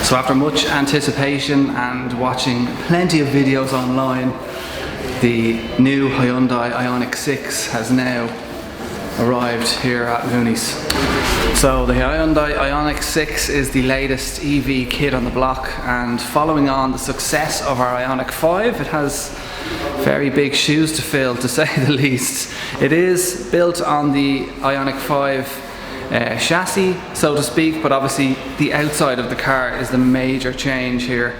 So after much anticipation and watching plenty of videos online, the new Hyundai Ioniq 6 has now arrived here at Mooneys. So the Hyundai Ioniq 6 is the latest EV kit on the block, and following on the success of our Ioniq 5, it has very big shoes to fill, to say the least. It is built on the Ioniq 5 chassis, so to speak, but obviously the outside of the car is the major change here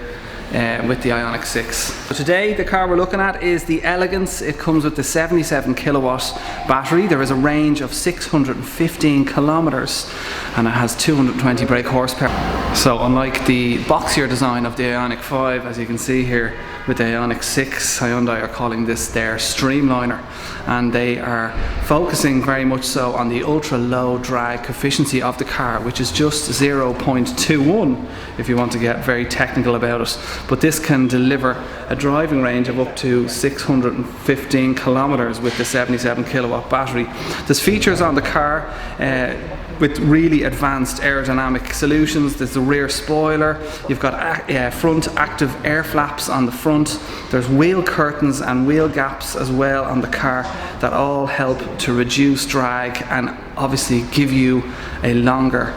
with the Ioniq 6. So today the car we're looking at is the Elegance. It comes with the 77 kilowatt battery. There is a range of 615 kilometers and it has 220 brake horsepower. So unlike the boxier design of the Ioniq 5, as you can see here with the Ioniq 6, Hyundai are calling this their streamliner, and they are focusing very much so on the ultra low drag coefficiency of the car, which is just 0.21 if you want to get very technical about it. But this can deliver a driving range of up to 615 kilometers with the 77 kilowatt battery. There's features on the car with really advanced aerodynamic solutions. There's the rear spoiler, you've got front active air flaps on the front, there's wheel curtains and wheel gaps as well on the car that all help to reduce drag and obviously give you a longer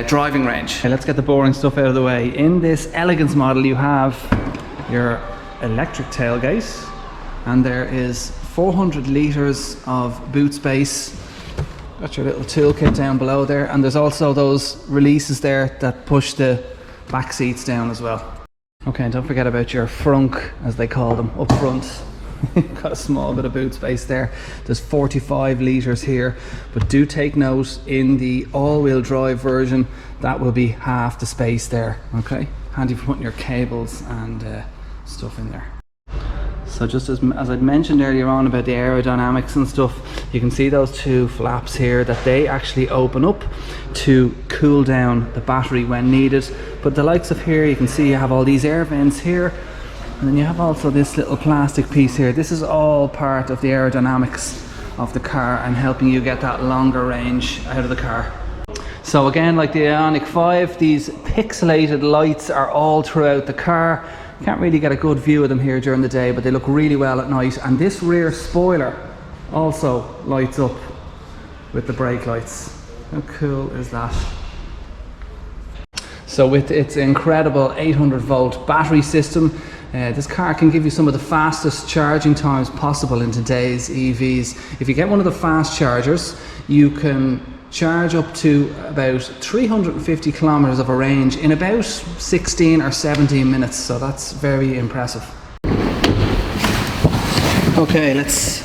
driving range. Okay, let's get the boring stuff out of the way. In this Elegance model you have your electric tailgate, and there is 400 litres of boot space. Got your little toolkit down below there, and there's also those releases there that push the back seats down as well. Okay, and don't forget about your frunk, as they call them, up front. Got a small bit of boot space there. There's 45 litres here, but do take note, in the all-wheel drive version that will be half the space there. Okay, handy for putting your cables and stuff in there. So just as I'd mentioned earlier on about the aerodynamics and stuff, you can see those two flaps here, that they actually open up to cool down the battery when needed. But the likes of here, you can see you have all these air vents here, and then you have also this little plastic piece here. This is all part of the aerodynamics of the car and helping you get that longer range out of the car. So again, like the Ioniq 5, these pixelated lights are all throughout the car. You can't really get a good view of them here during the day, but they look really well at night. And this rear spoiler also lights up with the brake lights. How cool is that? So with its incredible 800 volt battery system, this car can give you some of the fastest charging times possible in today's EVs. If you get one of the fast chargers, you can charge up to about 350 kilometers of a range in about 16 or 17 minutes, so that's very impressive. Okay, let's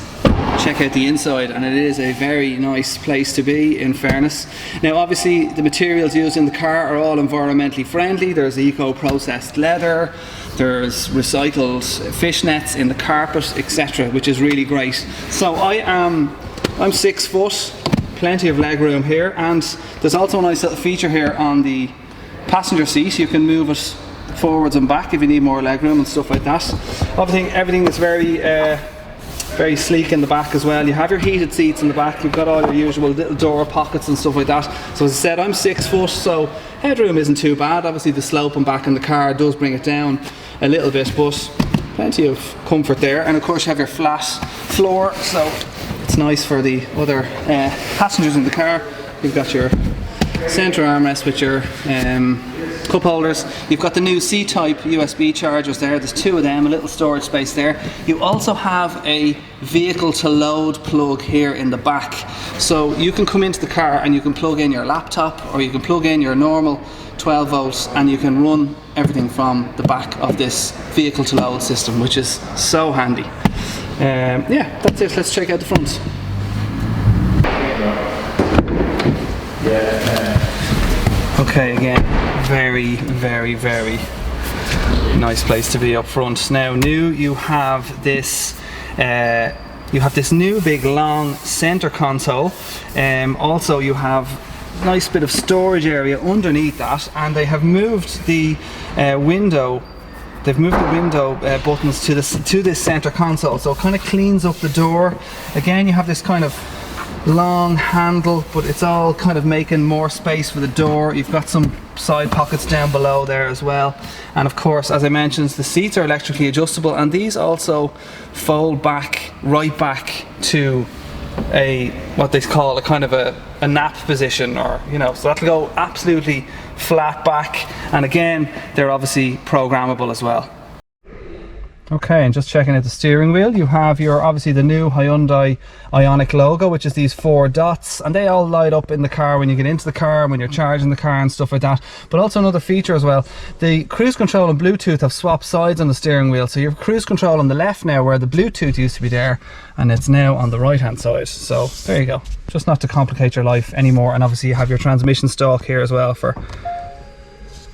check out the inside, and it is a very nice place to be, in fairness. Now obviously the materials used in the car are all environmentally friendly. There's eco-processed leather, there's recycled fishnets in the carpet, etc., which is really great. So I'm 6 foot, plenty of leg room here, and there's also a nice little feature here on the passenger seat. You can move it forwards and back if you need more leg room and stuff like that. Everything is very sleek in the back as well. You have your heated seats in the back, you've got all your usual little door pockets and stuff like that. So as I said, I'm 6 foot, so headroom isn't too bad. Obviously the slope and back in the car does bring it down a little bit, but plenty of comfort there. And of course you have your flat floor, so it's nice for the other passengers in the car. You've got your centre armrest with your cup holders. You've got the new C-type USB chargers there. There's 2 of them, a little storage space there. You also have a vehicle to load plug here in the back. So you can come into the car and you can plug in your laptop, or you can plug in your normal 12 volts, and you can run everything from the back of this vehicle to load system, which is so handy. Yeah, that's it. Let's check out the front. Okay, again, very nice place to be up front. Now, you have this new big long center console. Also, you have a nice bit of storage area underneath that, and they have moved the window. They've moved the window buttons to this center console, so it kind of cleans up the door. Again, you have this kind of long handle, but it's all kind of making more space for the door. You've got some side pockets down below there as well, and of course, as I mentioned, the seats are electrically adjustable, and these also fold back right back to a what they call a kind of a nap position, or you know, so that'll go absolutely flat back, and again they're obviously programmable as well. Okay, and just checking out the steering wheel, you have your obviously the new Hyundai Ioniq logo, which is these 4 dots, and they all light up in the car when you get into the car, when you're charging the car and stuff like that. But also another feature as well, the cruise control and Bluetooth have swapped sides on the steering wheel, so you have cruise control on the left now where the Bluetooth used to be there, and it's now on the right hand side. So there you go, just not to complicate your life anymore. And obviously you have your transmission stalk here as well for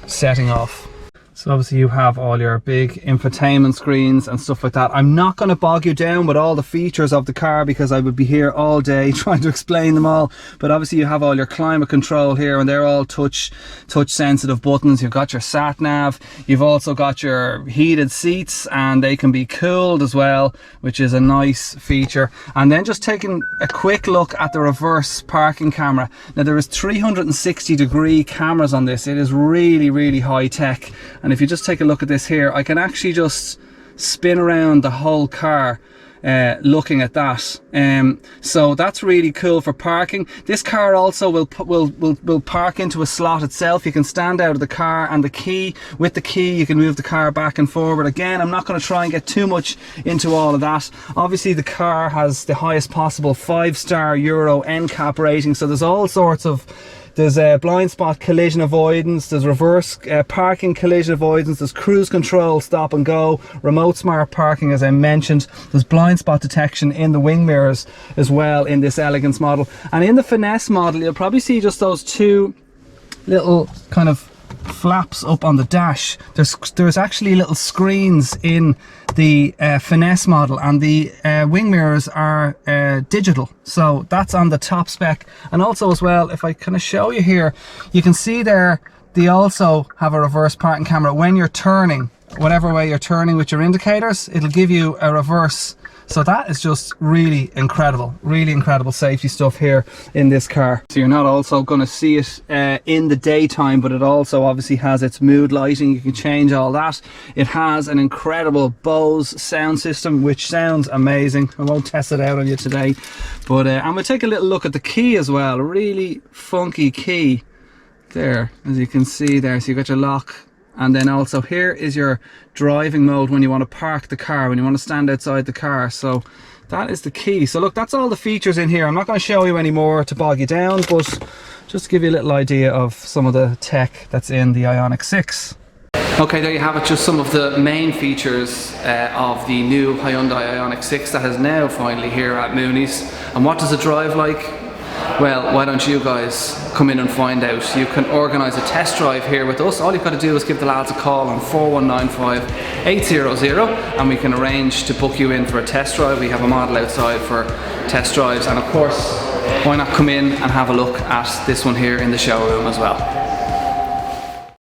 setting off. So obviously you have all your big infotainment screens and stuff like that. I'm not going to bog you down with all the features of the car because I would be here all day trying to explain them all. But obviously you have all your climate control here, and they're all touch sensitive buttons. You've got your sat nav. You've also got your heated seats, and they can be cooled as well, which is a nice feature. And then just taking a quick look at the reverse parking camera. Now there is 360-degree cameras on this. It is really, really high tech. And if you just take a look at this here, I can actually just spin around the whole car looking at that. So that's really cool for parking. This car also will park into a slot itself. You can stand out of the car, and with the key you can move the car back and forward. Again, I'm not going to try and get too much into all of that. Obviously the car has the highest possible 5-star Euro NCAP rating, so there's all sorts of there's blind spot collision avoidance, there's reverse parking collision avoidance, there's cruise control stop and go, remote smart parking as I mentioned, there's blind spot detection in the wing mirrors as well in this elegance model. And in the finesse model you'll probably see just those 2 little kind of flaps up on the dash. There's actually little screens in the finesse model, and the wing mirrors are digital, so that's on the top spec. And also as well, if I kind of show you here, you can see there they also have a reverse parking camera. When you're turning, whatever way you're turning with your indicators, it'll give you a reverse. So that is just really incredible safety stuff here in this car. So you're not also going to see it in the daytime, but it also obviously has its mood lighting. You can change all that. It has an incredible Bose sound system, which sounds amazing. I won't test it out on you today, but I'm going to take a little look at the key as well. A really funky key there, as you can see there. So you've got your lock. And then also here is your driving mode when you want to park the car, when you want to stand outside the car. So that is the key. So look, that's all the features in here. I'm not going to show you any more to bog you down, but just to give you a little idea of some of the tech that's in the Ioniq 6. Okay, there you have it, just some of the main features of the new Hyundai Ioniq 6 that is now finally here at Mooneys. And what does it drive like? Well, why don't you guys come in and find out? You can organise a test drive here with us. All you've got to do is give the lads a call on 4195 800 and we can arrange to book you in for a test drive. We have a model outside for test drives, and of course, why not come in and have a look at this one here in the showroom as well.